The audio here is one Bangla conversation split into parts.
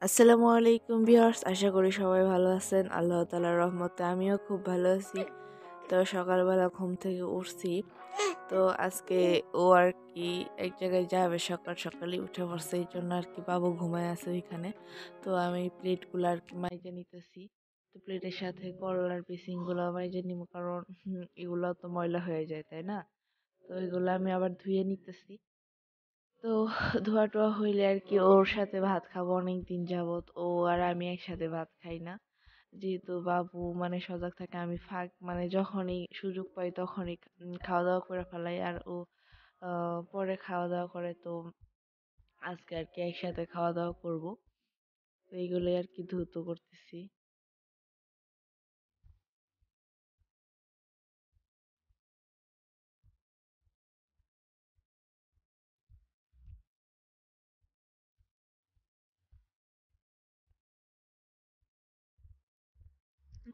আসসালামু আলাইকুম ভিউয়ার্স, আশা করি সবাই ভালো আছেন। আল্লাহ তাআলার রহমতে আমিও খুব ভালো আছি। তো সকালবেলা ঘুম থেকে উঠছি। তো আজকে ও আর কি এক জায়গায় যাবে, সকাল সকালই উঠে পড়ছে, এই জন্য আর কি বাবু ঘুমায় আছে ওইখানে। তো আমি প্লেটগুলো আর কি মাইজে নিতেছি। তো প্লেটের সাথে করলার পিসিংগুলো মাইজে নিব, কারণ এগুলো তো ময়লা হয়ে যায়, তাই না? তো এগুলো আমি আবার ধুয়ে নিতেছি। তো ধোয়া টোয়া হইলে আর কি ওর সাথে ভাত খাবো। অনেক দিন যাবত ও আর আমি একসাথে ভাত খাই না, যেহেতু বাবু মানে সজাগ থাকে। আমি ফাঁক মানে যখনই সুযোগ পাই তখনই খাওয়া দাওয়া করে ফেলাই, আর ও পরে খাওয়া দাওয়া করে। তো আজকে আর কি একসাথে খাওয়া দাওয়া করব। তো এইগুলোই আর কি দ্রুত করতেছি।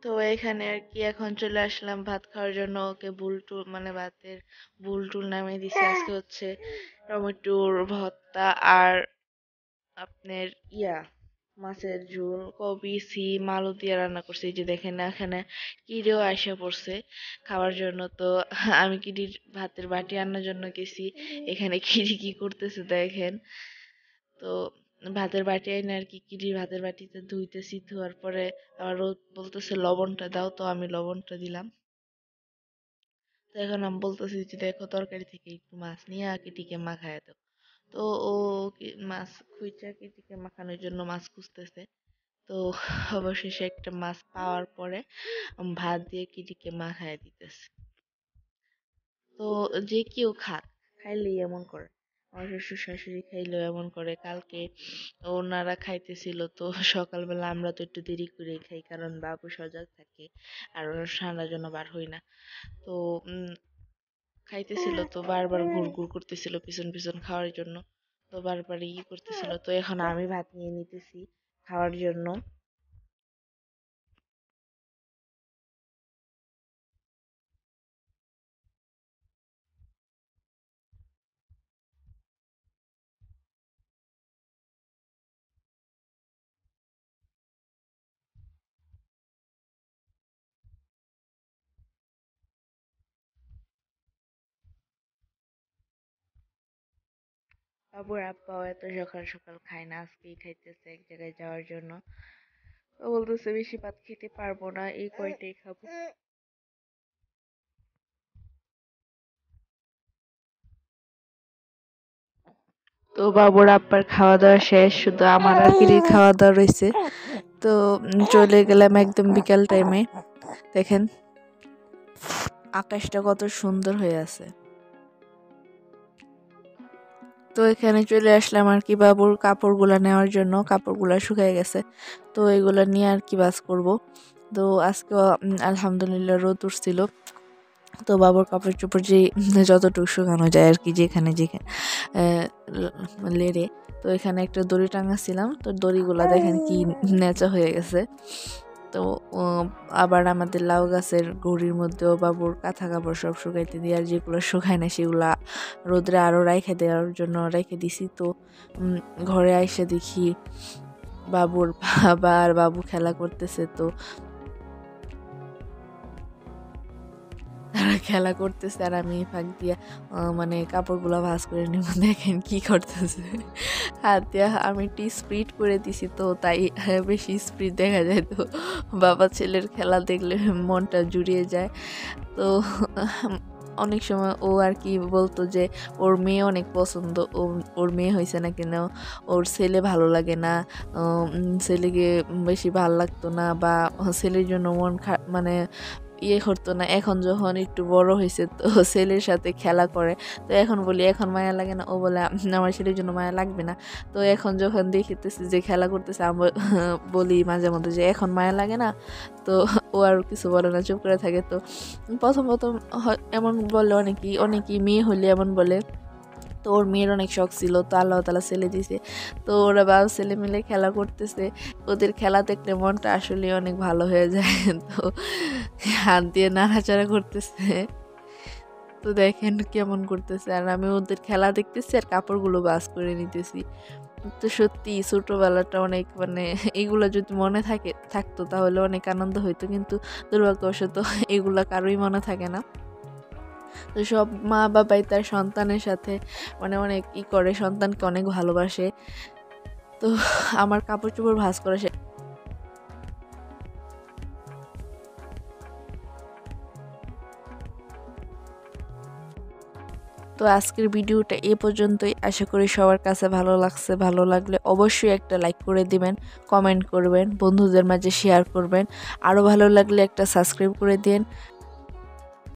তো এখানে আর কি এখন চলে আসলাম ভাত খাওয়ার জন্য। ওকে বুলটুল মানে ভাতের বুলটুল নামিয়ে দিছে। আজকে হচ্ছে টমেটোর ভর্তা আর আপনার মাছের ঝোল, কপি, সিম, আলু দিয়ে রান্না করছি। এই যে দেখেন না, এখানে কিরেও আইসা পড়ছে খাওয়ার জন্য। তো আমি কিরির ভাতের বাটি আনার জন্য গেছি, এখানে কিরি কি করতেছে দেখেন। তো ভাতের বাটি এনে আর কি কিরির ভাতের বাটিতে ধুইতেছি। ধোয়ার পরে আবার ও বলতেছে লবণটা দাও, তো আমি লবণটা দিলাম। তো এখন আমি বলতেছি যে দেখো, তরকারি থেকে একটু মাছ নিয়ে কিটিকে মাখায় দাও। তো ও মাছ খুঁজা কিটিকে মাখানোর জন্য মাছ খুঁজতেছে। তো অবশেষে একটা মাছ পাওয়ার পরে ভাত দিয়ে কিটিকে মাখায় দিতেছে। তো যে কেউ খাক, খাইলেই এমন করে। আমার শ্বশুর শাশুড়ি খাইলেও এমন করে। কালকে ওনারা খাইতেছিল, তো সকালবেলা আমরা তো একটু দেরি করেই খাই, কারণ বাবু সজাগ থাকে আর ওরা ঠান্ডার জন্য বার হই না। তো খাইতেছিল, তো বারবার ঘুর ঘুর করতেছিল পিছন পিছন খাওয়ার জন্য। তো বারবার করতেছিল। তো এখন আমি ভাত নিয়ে নিতেছি খাওয়ার জন্য। বাবুর আব্বাও এত সকাল সকাল খায় না, আজকেই খাইতেছে এক জায়গায় যাওয়ার জন্য। ও বলতেছে বেশি ভাত খেতে পারবো না, এই কয়টাই খাবো। তো বাবুর আব্বার খাওয়া দাওয়া শেষ, শুধু আমার আর কিরির খাওয়া দাওয়া রয়েছে। তো চলে গেলাম একদম বিকাল টাইমে। দেখেন আকাশটা কত সুন্দর হয়ে আছে। তো এখানে চলে আসলাম আর কি বাবুর কাপড়গুলা নেওয়ার জন্য। কাপড়গুলা শুকিয়ে গেছে, তো এগুলা নিয়ে আর কি বাস করব। তো আজকে আলহামদুলিল্লাহ রোদ উঠছিল। তো বাবুর কাপড় চোপড় যে যতটুকু শুকানো যায় আর কি, যেখানে যেখানে লেড়ে। তো এখানে একটা দড়ি টাঙাছিলাম, তো দড়িগুলা দেখেন কি নেচা হয়ে গেছে। তো আবার আমাদের লাউ গাছের গুঁড়ির মধ্যেও বাবুর কাঁথা কাপড় সব শুকাইতে দিই, আর যেগুলো শুকায় না সেগুলা রোদ্রে আরও রাইখে দেওয়ার জন্য রেখে দিছি। তো ঘরে আইসা দেখি বাবুর বাবা আর বাবু খেলা করতেছে। তো তারা খেলা করতেছে আর আমি ফাঁক দিয়া মানে কাপড়গুলো ভাঁজ করে নিব। দেখেন কি করতেছে, হাত দিয়া আমি একটু স্পিড করে দিছি, তো তাই বেশি স্পিড দেখা যায়। তো বাবা ছেলের খেলা দেখলে মনটা জুড়িয়ে যায়। তো অনেক সময় ও আর কি বলতো যে ওর মেয়ে অনেক পছন্দ, ওর মেয়ে হয়েছে না কেন, ওর ছেলে ভালো লাগে না, ছেলেকে বেশি ভালো লাগতো না, বা ছেলের জন্য মন মানে করতো না। এখন যখন একটু বড় হয়েছে, তো ছেলের সাথে খেলা করে। তো এখন বলি এখন মায়া লাগে না, ও বলে আমার ছেলের জন্য মায়া লাগবে না। তো এখন যখন দেখিতেছি যে খেলা করতেছে, আমি বলি মাঝে মধ্যে যে এখন মায়া লাগে না। তো ও আর কিছু বলে না, চুপ করে থাকে। তো প্রথম প্রথম এমন বলে অনেকেই, অনেকেই মেয়ে হলে এমন বলে। তো ওর মেয়ের অনেক শখ ছিল, তো আল্লাহ তালা ছেলে দিছে। তো ওরা বাবা ছেলে মিলে খেলা করতেছে। ওদের খেলা দেখলে মনটা আসলে অনেক ভালো হয়ে যায়। তো হাত দিয়ে নাড়াচাড়া করতেছে। তো দেখেন কেমন করতেছে, আর আমি ওদের খেলা দেখতেছি আর কাপড়গুলো বাস করে নিতেছি। তো সত্যি ছোটবেলাটা অনেক মানে এগুলা যদি মনে থাকতো তাহলে অনেক আনন্দ হইতো, কিন্তু দুর্ভাগ্যবশত এগুলা কারোই মনে থাকে না। তো সব মা বাবাই তার সন্তানের সাথে মানে অনেক করে, সন্তানকে অনেক ভালোবাসে। তো আমার কাপড় চোপড় ভাঁজ করা তো আজকের ভিডিওটা এ পর্যন্তই। আশা করি সবার কাছে ভালো লাগছে। ভালো লাগলে অবশ্যই একটা লাইক করে দিবেন, কমেন্ট করবেন, বন্ধুদের মাঝে শেয়ার করবেন। আরও ভালো লাগলে একটা সাবস্ক্রাইব করে দিন।